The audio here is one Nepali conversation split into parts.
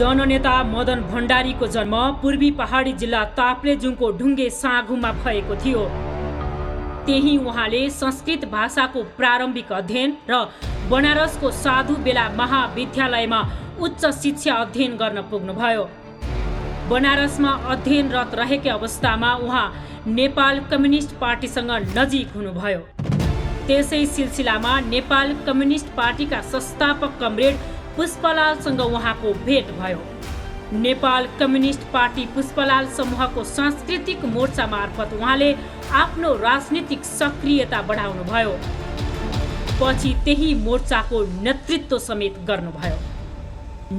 जननेता मदन भण्डारीको जन्म पूर्वी पहाडी जिल्ला ताप्लेजुङको ढुङ्गे साँघुमा भएको थियो। त्यही उहाँले संस्कृत भाषाको प्रारम्भिक अध्ययन र बनारसको साधु बेला महाविद्यालयमा उच्च शिक्षा अध्ययन गर्न पुग्नुभयो। बनारसमा अध्ययनरत रहेकै अवस्थामा उहाँ नेपाल कम्युनिस्ट पार्टीसँग नजिक हुनुभयो। त्यसै सिलसिलामा नेपाल कम्युनिस्ट पार्टीका संस्थापक कमरेड पुष्पलालसँग उहाँको भेट भयो। नेपाल कम्युनिस्ट पार्टी पुष्पलाल समूहको सांस्कृतिक मोर्चा मार्फत उहाँले आफ्नो राजनीतिक सक्रियता बढाउनुभयो। पछि त्यही मोर्चाको नेतृत्व समेत गर्नुभयो।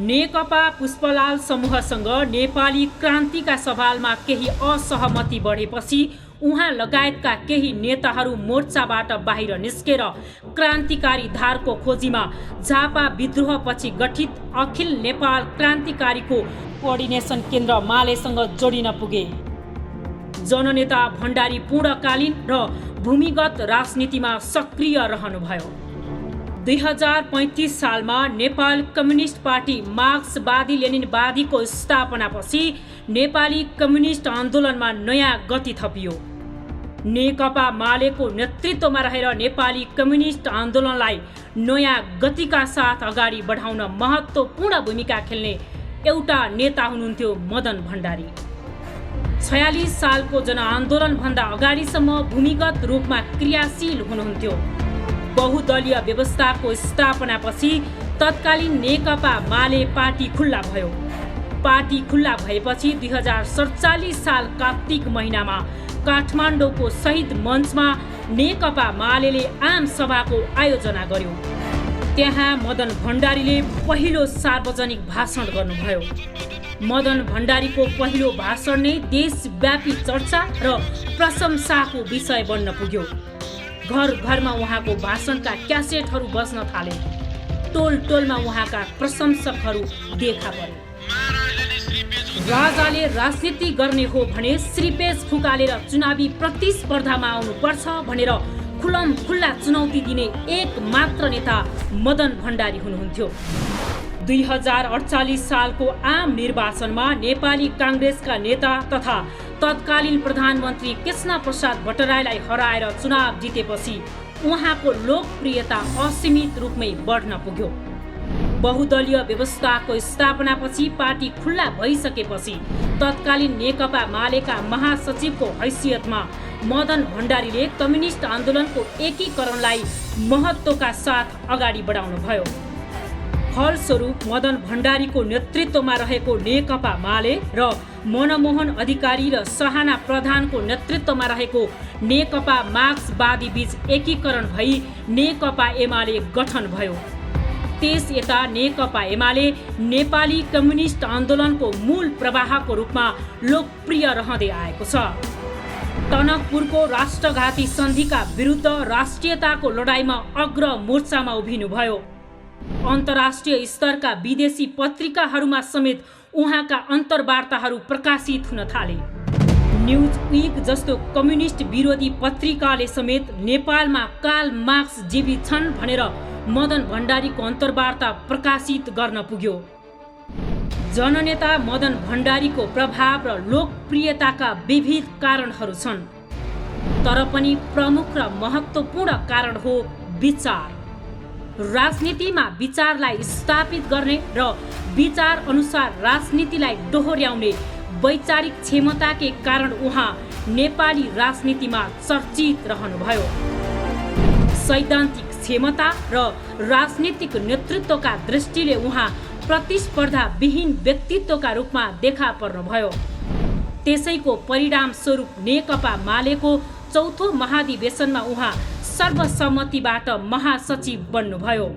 नेकपा पुष्पलाल समूहसँग नेपाली क्रान्तिका सवालमा केही असहमति बढेपछि उहाँ लगायतका केही नेताहरू मोर्चाबाट बाहिर निस्केर क्रान्तिकारी धारको खोजीमा झापा विद्रोहपछि गठित अखिल नेपाल क्रान्तिकारीको कोअर्डिनेसन केन्द्र मालेसँग जोडिन पुगे। जननेता भण्डारी पूर्णकालीन र भूमिगत राजनीतिमा सक्रिय रहनुभयो। 2035 सालमा नेपाल कम्युनिस्ट पार्टी मार्क्सवादी लेनिनवादीको स्थापनापछि नेपाली कम्युनिस्ट आन्दोलनमा नयाँ गति थपियो। नेकपा मालेको नेतृत्वमा रहेर नेपाली कम्युनिस्ट आन्दोलनलाई नयाँ गतिका साथ अगाडि बढाउन महत्त्वपूर्ण भूमिका खेल्ने एउटा नेता हुनुहुन्थ्यो मदन भण्डारी। 46 सालको जनआन्दोलनभन्दा अगाडिसम्म भूमिगत रूपमा क्रियाशील हुनुहुन्थ्यो। बहुदलीय व्यवस्थाको स्थापनापछि तत्कालीन नेकपा माले पार्टी खुल्ला भयो। पार्टी खुल्ला भएपछि 2047 साल कार्तिक महिनामा काठमाडौँको शहीद मञ्चमा नेकपा मालेले आम सभाको आयोजना गर्यो। त्यहाँ मदन भण्डारीले पहिलो सार्वजनिक भाषण गर्नुभयो। मदन भण्डारीको पहिलो भाषण नै देशव्यापी चर्चा र प्रशंसाको विषय बन्न पुग्यो। घर घरमा उहाँको भाषणका क्यासेटहरू बज्न थाले। टोल टोलमा उहाँका प्रशंसकहरू देखा परे। राजाले राजनीति गर्ने हो भने श्रीपेश फुकालेर चुनावी प्रतिस्पर्धामा आउनुपर्छ भनेर खुलम खुल्ला चुनौती दिने एक मात्र नेता मदन भण्डारी हुनुहुन्थ्यो। 2048 सालको आम निर्वाचनमा नेपाली काङ्ग्रेसका नेता तथा तत्कालीन प्रधानमन्त्री कृष्ण प्रसाद भट्टराईलाई हराएर चुनाव जितेपछि उहाँको लोकप्रियता असीमित रूपमै बढ्न पुग्यो। बहुदलीय व्यवस्थाको स्थापनापछि पार्टी खुल्ला भइसकेपछि तत्कालीन नेकपा मालेका महासचिवको हैसियतमा मदन भण्डारीले कम्युनिस्ट आन्दोलनको एकीकरणलाई महत्त्वका साथ अगाडि बढाउनुभयो। फलस्वरूप मदन भण्डारीको नेतृत्वमा रहेको नेकपा माले र मनमोहन अधिकारी र सहाना प्रधानको नेतृत्वमा रहेको नेकपा मार्क्सवादी बीच एकीकरण भई नेकपा एमाले गठन भयो। त्यस यता नेकपा एमाले नेपाली कम्युनिस्ट आन्दोलनको मूल प्रवाहको रूपमा लोकप्रिय रहँदै आएको छ। टनकपुरको राष्ट्रघाती सन्धिका विरुद्ध राष्ट्रियताको लडाईँमा अग्र मोर्चामा उभिनुभयो। अन्तर्राष्ट्रिय स्तरका विदेशी पत्रिकाहरूमा समेत उहाँका अन्तर्वार्ताहरू प्रकाशित हुन थाले। न्युज विक जस्तो कम्युनिस्ट विरोधी पत्रिकाले समेत नेपालमा कार्ल मार्क्स जीवित छन् भनेर मदन भण्डारीको अन्तर्वार्ता प्रकाशित गर्न पुग्यो। जननेता मदन भण्डारीको प्रभाव र लोकप्रियताका विविध कारणहरू छन्, तर पनि प्रमुख र महत्त्वपूर्ण कारण हो विचार। राजनीतिमा विचारलाई स्थापित गर्ने र विचार अनुसार राजनीतिलाई डोहोर्याउने वैचारिक क्षमताकै कारण उहाँ नेपाली राजनीतिमा चर्चित रहनुभयो। सैद्धान्तिक क्षमता र राजनीतिक नेतृत्वका दृष्टिले उहाँ प्रतिस्पर्धा विहीन व्यक्तित्वका रूपमा देखा पर्नुभयो। त्यसैको परिणाम स्वरूप नेकपा मालेको चौथो महाधिवेशनमा उहाँ सर्वसम्मतिबाट महासचिव बन्नुभयो।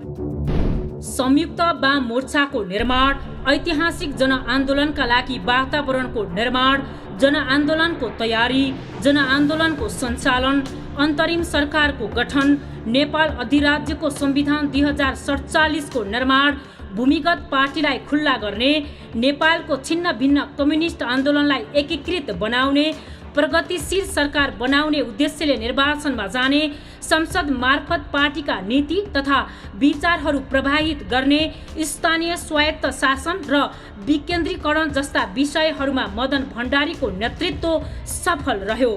संयुक्त वाम मोर्चाको निर्माण, ऐतिहासिक जनआन्दोलनका लागि वातावरणको निर्माण, जनआन्दोलनको तयारी, जनआन्दोलनको सञ्चालन, अन्तरिम सरकारको गठन, नेपाल अधिराज्यको संविधान 2047 को निर्माण, भूमिगत पार्टीलाई खुल्ला गर्ने, नेपालको छिन्न भिन्न कम्युनिस्ट आन्दोलनलाई एकीकृत बनाउने, प्रगतिशील सरकार बनाउने उद्देश्यले निर्वाचनमा जाने, संसद मार्फत पार्टीका नीति तथा विचारहरू प्रभावित गर्ने, स्थानीय स्वायत्त शासन र विकेन्द्रीकरण जस्ता विषयहरूमा मदन भण्डारीको नेतृत्व सफल रह्यो।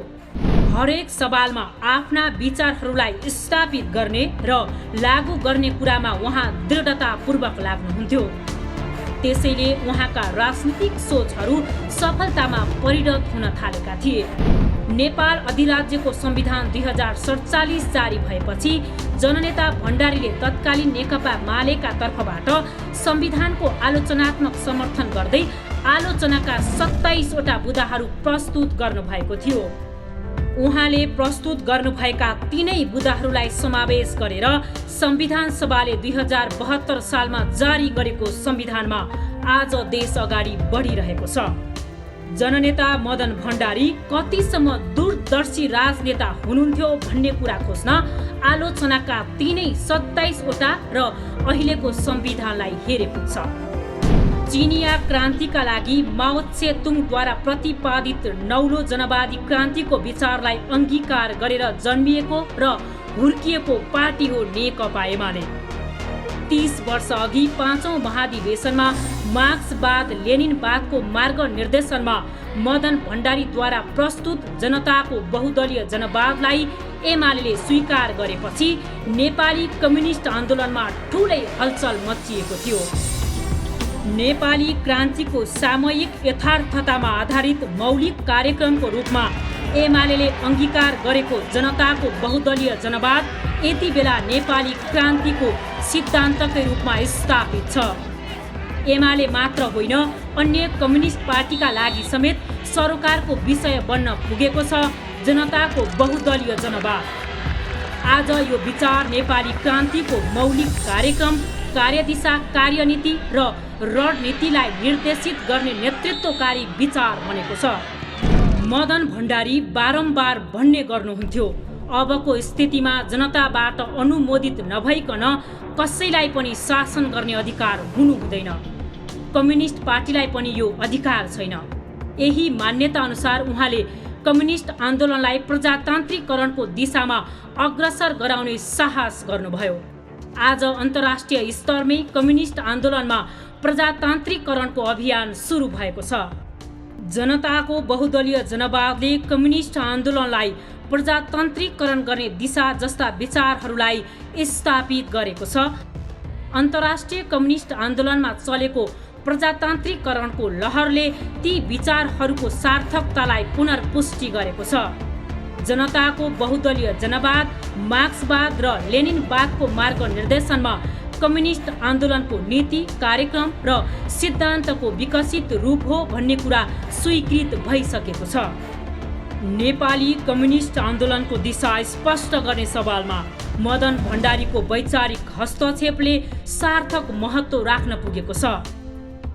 हरेक सवालमा आफ्ना विचारहरूलाई स्थापित गर्ने र लागू गर्ने कुरामा उहाँ दृढतापूर्वक लाग्नुहुन्थ्यो। त्यसैले उहाँका राजनीतिक सोचहरू सफलतामा परिणत हुन थालेका थिए। नेपाल अधिराज्यको संविधान 2047 जारी भएपछि जननेता भण्डारीले तत्कालीन नेकपा मालेका तर्फबाट संविधानको आलोचनात्मक समर्थन गर्दै आलोचनाका 27 वटा बुँदाहरू प्रस्तुत गर्नुभएको थियो। उहाँले प्रस्तुत गर्नुभएका तीनै बुँदाहरूलाई समावेश गरेर संविधान सभाले 2072 सालमा जारी गरेको संविधानमा आज देश अगाडि बढिरहेको छ। जननेता मदन भण्डारी कतिसम्म दूरदर्शी राजनेता हुनुहुन्थ्यो भन्ने कुरा खोज्न आलोचनाका तीनै 27 वटा र अहिलेको संविधानलाई हेरे पुग्छ। चिनिया क्रान्तिका लागि माओ त्से-तुङद्वारा प्रतिपादित नौलो जनवादी क्रान्तिको विचारलाई अंगीकार गरेर जन्मिएको र हुर्किएको पार्टी हो नेकपा एमाले। 30 वर्ष अघि 5औं महाधिवेशनमा मार्क्सवाद लेनिनवादको मार्ग निर्देशनमा मदन भण्डारीद्वारा प्रस्तुत जनताको बहुदलीय जनवादलाई एमाले स्वीकार गरेपछि नेपाली कम्युनिस्ट आन्दोलनमा ठूलै हलचल मचिएको थियो। नेपाली क्रान्तिको सामयिक यथार्थतामा आधारित मौलिक कार्यक्रमको रूपमा एमाले अंगीकार गरेको जनताको बहुदलीय जनवाद यति बेला नेपाली क्रान्तिको सिद्धान्तकै रूपमा स्थापित छ। एमाले मात्र होइन, अन्य कम्युनिस्ट पार्टीका लागि समेत सरोकारको विषय बन्न पुगेको छ जनताको बहुदलीय जनवाद। आज यो विचार नेपाली क्रान्तिको मौलिक कार्यक्रम, कार्यदिशा, कार्यनीति र रणनीतिलाई निर्देशित गर्ने नेतृत्वकारी विचार बनेको छ। मदन भण्डारी बारम्बार भन्ने गर्नुहुन्थ्यो, अबको स्थितिमा जनताबाट अनुमोदित नभइकन कसैलाई पनि शासन गर्ने अधिकार हुनु हुँदैन। कम्युनिस्ट पार्टीलाई पनि यो अधिकार छैन। यही मान्यता अनुसार उहाँले कम्युनिस्ट आन्दोलनलाई प्रजातान्त्रिकरणको दिशामा अग्रसर गराउने साहस गर्नुभयो। आज अन्तर्राष्ट्रिय स्तरमै कम्युनिस्ट आन्दोलनमा प्रजातान्त्रिकरणको अभियान सुरु भएको छ। जनताको बहुदलीय जनवादले कम्युनिस्ट आन्दोलनलाई प्रजातान्त्रिकरण गर्ने दिशा जस्ता विचारहरूलाई स्थापित गरेको छ। अन्तर्राष्ट्रिय कम्युनिस्ट आन्दोलनमा चलेको प्रजातान्त्रिकरणको लहरले ती विचारहरूको सार्थकतालाई पुनर्पुष्टि गरेको छ। जनताको बहुदलीय जनवाद, मार्क्सवाद र लेनिनवादको मार्ग निर्देशनमा कम्युनिस्ट आन्दोलनको नीति, कार्यक्रम र सिद्धान्तको विकसित रूप हो भन्ने कुरा स्वीकृत भइसकेको छ। नेपाली कम्युनिस्ट आन्दोलनको दिशा स्पष्ट गर्ने सवालमा मदन भण्डारीको वैचारिक हस्तक्षेपले सार्थक महत्त्व राख्न पुगेको छ।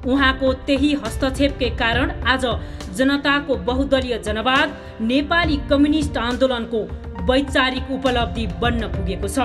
उहाँको त्यही हस्तक्षेपकै कारण आज जनताको बहुदलीय जनवाद नेपाली कम्युनिस्ट आन्दोलनको वैचारिक उपलब्धि बन्न पुगेको छ।